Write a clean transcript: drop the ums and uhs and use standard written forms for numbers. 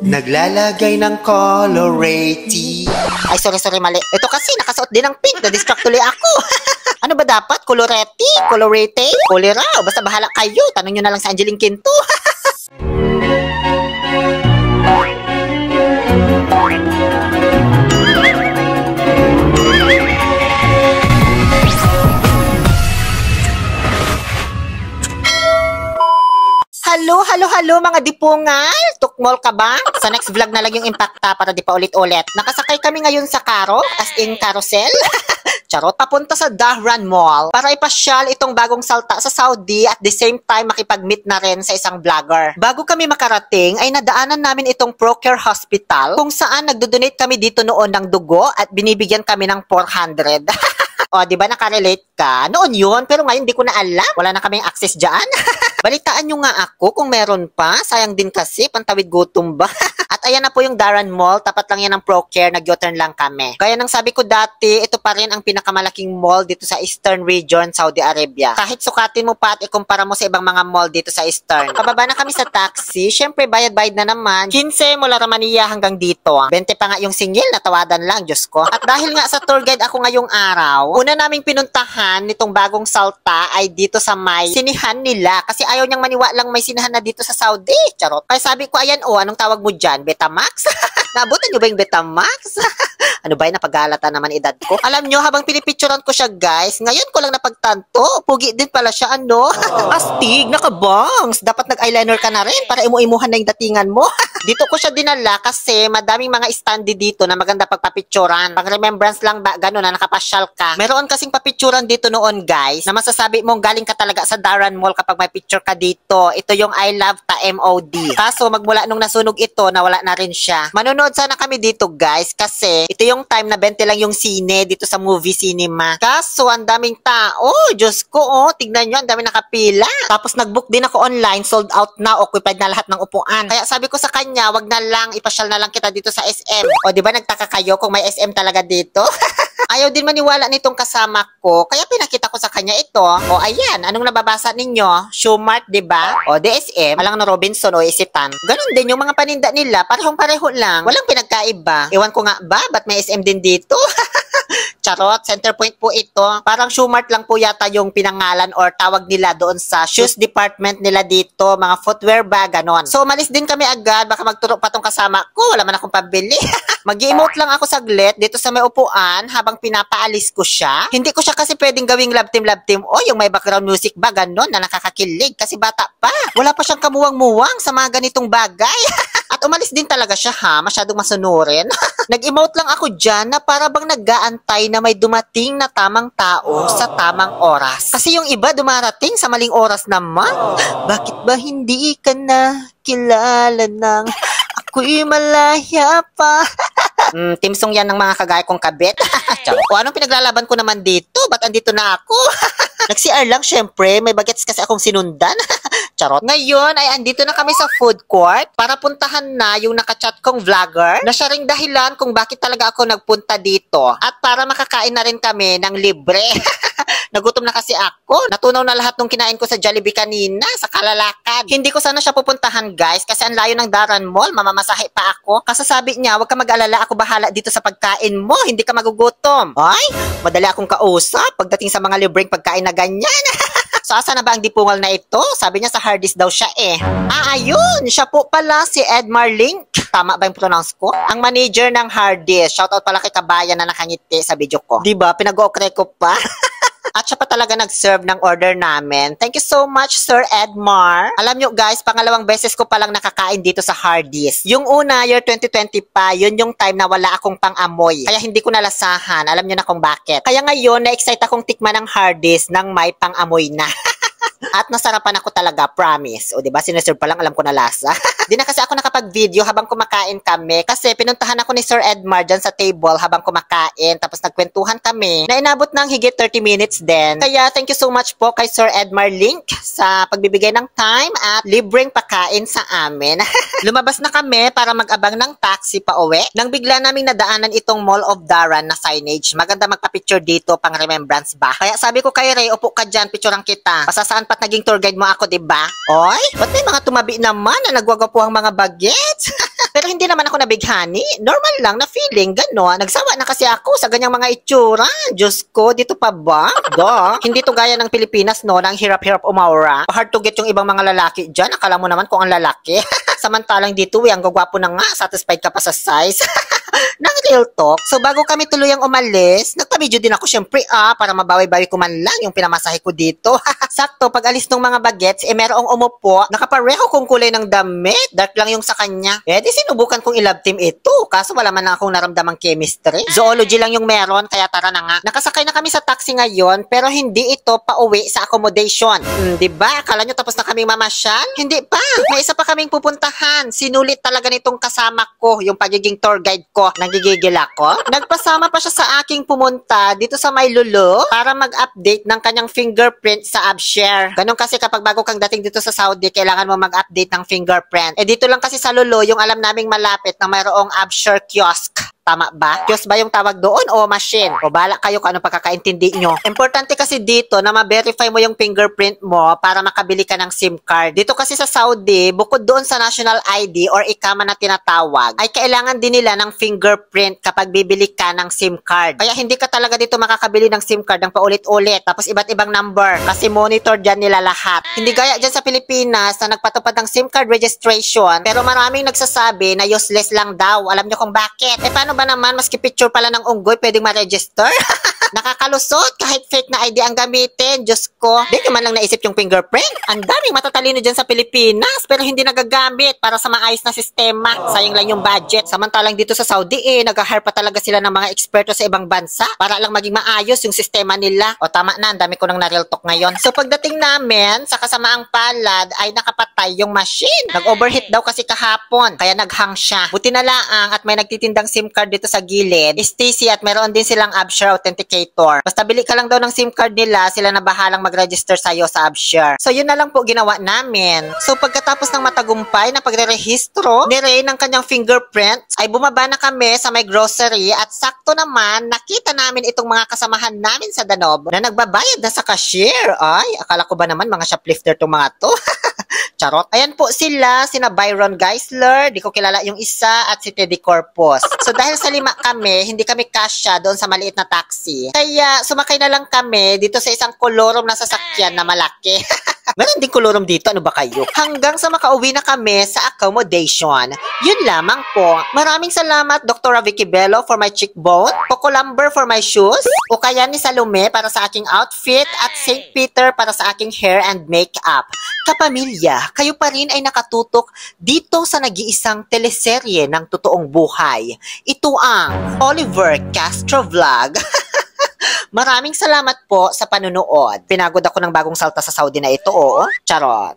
Naglalagay ng colorating. Ay, sorry, mali. Ito kasi, nakasuot din ng pink. Na-distract tuloy ako. Ano ba dapat? Coloreti? Colorete? Colera? O basta bahala kayo. Tanong nyo na lang sa Angeline Quinto. Hello mga dipungal! Tukmol ka ba? Sa next vlog na lang yung impacta para di pa ulit-ulit. Nakasakay kami ngayon sa karo, as in carousel. Charot, papunta sa Dahran Mall para ipasyal itong bagong salta sa Saudi at the same time makipag-meet na rin sa isang vlogger. Bago kami makarating ay nadaanan namin itong Procure Hospital kung saan nagdodonate kami dito noon ng dugo at binibigyan kami ng 400. O, di ba nakarelate ka? Noon yun, pero ngayon di ko na alam. Wala na kaming access dyan. Balitaan nyo nga ako kung meron pa. Sayang din kasi, pantawid gutom ba? At ayan na po yung Dahran Mall. Tapat lang yan ng Procure. Nag-U-turn lang kami. Kaya nang sabi ko dati, ito pa rin ang pinakamalaking mall dito sa Eastern Region, Saudi Arabia. Kahit sukatin mo pa at ikumpara mo sa ibang mga mall dito sa Eastern. Pababa na kami sa taxi. Siyempre, bayad-bayad na naman. 15 mula Ramania hanggang dito. 20 pa nga yung singil. Natawadan lang, Diyos ko. At dahil nga sa tour guide ako ngayong araw, una naming pinuntahan nitong bagong salta ay dito sa may sinihan nila. Kasi ayaw niyang maniwalang may sinihan na dito sa Saudi. Charot. Kaya sabi ko, ayan anong tawag mo dyan? Betamax? Naabutan niyo ba yung Betamax? Ano ba yun? Napagalata naman edad ko. Alam nyo, habang pinipicturan ko siya guys, ngayon ko lang napagtanto. Pugi din pala siya, ano? Astig, nakabangs. Dapat nag-eyeliner ka na rin para imu-imuhan na yung datingan mo. Dito ko siya dinala kasi madaming mga standi dito na maganda pagpapicturan. Pang remembrance lang ba, gano'n na nakapasyal ka. Meron kasing papicturan dito noon guys, na masasabi mong galing ka talaga sa Dahran Mall kapag may picture ka dito. Ito yung I Love Ta MOD. Kaso magmula nung nasunog ito, nawala na rin siya. Manonood sana kami dito guys kasi ito yung time na 20 lang yung sine dito sa movie cinema. Kaso ang daming tao. Diyos ko, tignan nyo, ang daming nakapila. Tapos nag-book din ako online, sold out na, occupied na lahat ng upuan. Kaya sabi ko sa kanya, wag na lang, ipasyal na lang kita dito sa SM. O di ba nagtaka kayo kung may SM talaga dito? Ayaw din maniwala nitong kasama ko, kaya pinakita ko sa kanya ito. O ayan, anong nababasa ninyo? Shoemart, di ba? O DSM, alang na Robinson o Isitan. Ganon din yung mga paninda nila, parehong-pareho lang. Walang pinagkaiba. Ewan ko nga ba, ba't may SM din dito? Charot, center point po ito. Parang Shoemart lang po yata yung pinangalan or tawag nila doon sa shoes department nila dito. Mga footwear ba, ganon. So, umalis din kami agad. Baka magturo pa tong kasama ko. Wala man akong pabili. Mag-emote lang ako saglit dito sa may upuan habang pinapaalis ko siya. Hindi ko siya kasi pwedeng gawing love team. O, yung may background music ba, ganon, na nakakakilig. Kasi bata pa. Wala pa siyang kamuwang-muwang sa mga ganitong bagay. At umalis din talaga siya ha. Masyadong masunurin. Nag-emote lang ako dyan na para bang nag-aantay na may dumating na tamang tao sa tamang oras. Kasi yung iba dumarating sa maling oras naman. Bakit ba hindi ka na kilala ng ako'y malaya pa? Team song yan ng mga kagaya kong kabit. O anong pinaglalaban ko naman dito? Ba't andito na ako? Nag-CR lang syempre. May bagets kasi akong sinundan. Charot. Ngayon ay andito na kami sa food court para puntahan na yung nakachat kong vlogger na siya ring dahilan kung bakit talaga ako nagpunta dito. At para makakain na rin kami ng libre. Nagutom na kasi ako. Natunaw na lahat ng kinain ko sa Jollibee kanina sa Kalalakad. Hindi ko sana siya pupuntahan guys kasi ang layo ng Dahran Mall. Mamamasahe pa ako. Kasi sabi niya, wag ka mag-alala, ako bahala dito sa pagkain mo. Hindi ka magugutom. Ay, madali akong kausap pagdating sa mga libreng pagkain na ganyan. So, asa na ba ang dipungal na ito? Sabi niya sa Hardee's daw siya eh. Ayun! Siya po pala si Edmar Link. Tama ba yung pronounce ko? Ang manager ng Hardee's. Shoutout pala kay kabayan na nakangiti sa video ko. Diba? Pinag-okre ko pa. At siya pa talaga nag-serve ng order namin. Thank you so much, Sir Edmar. Alam nyo guys, pangalawang beses ko palang nakakain dito sa Hardee's. Yung una, year 2020 pa, yun yung time na wala akong pang-amoy. Kaya hindi ko nalasahan. Alam nyo na kung bakit. Kaya ngayon, na-excite akong tikman ng Hardee's nang may pang-amoy na. At nasarapan ako talaga, promise. O diba, sineserve pa lang, alam ko na lasa. Di na kasi ako nakapag-video habang kumakain kami. Kasi pinuntahan ako ni Sir Edmar dyan sa table habang kumakain. Tapos nagkwentuhan kami na inabot ng higit 30 minutes din. Kaya thank you so much po kay Sir Edmar Link sa pagbibigay ng time at libreng pakain sa amin. Lumabas na kami para mag-abang ng taxi pa uwi. Nang bigla naming nadaanan itong Mall of Dahran na signage. Maganda magpa-picture dito pang remembrance ba. Kaya sabi ko kay Ray, upo ka dyan, picturean kita. Pasasaan pat naging tour guide mo ako, diba? Oy, ba't may mga tumabi naman na nagwagapuhang mga bagets? Pero Pero hindi naman ako nabighani. Normal lang na feeling, gano'n. Nagsawa na kasi ako sa ganyang mga itsura. Diyos ko, dito pa ba? Hindi to gaya ng Pilipinas, no, na ang hirap-hirap umaura. Hard to get yung ibang mga lalaki dyan. Akala mo naman kung ang lalaki. Samantalang dito, ang gagwapo na nga. Satisfied ka pa sa size. Nang real talk. So bago kami tuluyang umalis, nagpa-video din ako syempre para mabawi-bawi ko man lang yung pinamasahe ko dito. Sakto, pag alis ng mga bagets, merong umupo, nakapareho kong kulay ng damit, dark lang yung sa kanya. Di sinubukan kong i-love team ito, kaso wala man lang akong naramdamang chemistry. Zoology lang yung meron, kaya tara na nga. Nakasakay na kami sa taxi ngayon, pero hindi ito pauwi sa accommodation. Diba? Akala nyo tapos na kaming mamasyal? Hindi pa. May isa pa kaming pupuntahan. Sinulit talaga nitong kasama ko, yung pagiging tour guide ko. Nagigigil ako. Nagpasama pa siya sa aking pumunta dito sa Maylulu para mag-update ng kanyang fingerprint sa AppShare. Ganun kasi kapag bago kang dating dito sa Saudi, kailangan mo mag-update ng fingerprint. Dito lang kasi sa Lulu, yung alam naming malapit na mayroong AppShare kiosk. Tama ba? Kiosk ba yung tawag doon o machine? O bala kayo kung ano pagkakaintindi nyo. Importante kasi dito na ma-verify mo yung fingerprint mo para makabili ka ng SIM card. Dito kasi sa Saudi, bukod doon sa national ID or ikama na tinatawag, ay kailangan din nila ng fingerprint kapag bibili ka ng SIM card. Kaya hindi ka talaga dito makakabili ng SIM card ng paulit-ulit. Tapos iba't ibang number. Kasi monitor dyan nila lahat. Hindi gaya dyan sa Pilipinas na nagpatupad ng SIM card registration. Pero maraming nagsasabi na useless lang daw. Alam nyo kung bakit? Paano ba naman, maski picture pala ng unggoy, pwedeng ma-register? Nakakalusot, kahit fake na ID ang gamitin. Diyos ko, di ka man lang naisip yung fingerprint. Ang daming matatalino dyan sa Pilipinas, pero hindi nagagamit para sa maayos na sistema. Sayang lang yung budget. Samantalang dito sa Saudi, nag-hire pa talaga sila ng mga eksperto sa ibang bansa para lang maging maayos yung sistema nila. O tama na, ang dami ko nang na-real talk ngayon. So pagdating namin, sa kasamaang palad, ay nakapatay yung machine. Nag-overheat daw kasi kahapon, kaya naghang siya. Buti na laang at may nagtitindang SIM card dito sa gilid, Stacy, at meron din silang AppShare Authenticator. Basta bili ka lang daw ng SIM card nila, sila na bahalang mag-register sa'yo sa AppShare. So yun na lang po ginawa namin. So pagkatapos ng matagumpay na pagre-rehistro ni Ray ng kanyang fingerprint, ay bumaba na kami sa may grocery at sakto naman nakita namin itong mga kasamahan namin sa Danob na nagbabayad na sa cashier. Ay, akala ko ba naman mga shoplifter tong mga to? Charot. Ayan po sila, sina Byron Geisler, di ko kilala yung isa, at si Teddy Corpus. So dahil sa 5 kami, hindi kami kasya doon sa maliit na taxi. Kaya sumakay na lang kami dito sa isang kolorom na sasakyan na malaki. Meron din kolorom dito, ano ba kayo? Hanggang sa makauwi na kami sa accommodation. Yun lamang po. Maraming salamat Dr. Vicky Bello for my cheekbone, Coco Lumber for my shoes, o kaya ni Salome para sa aking outfit, at St. Peter para sa aking hair and makeup. Kapamilya, kayo pa rin ay nakatutok dito sa nag-iisang teleserye ng totoong buhay. Ito ang Oliver Castro Vlog. Maraming salamat po sa panunood. Pinagod ako ng bagong salta sa Saudi na ito, oo. Charot.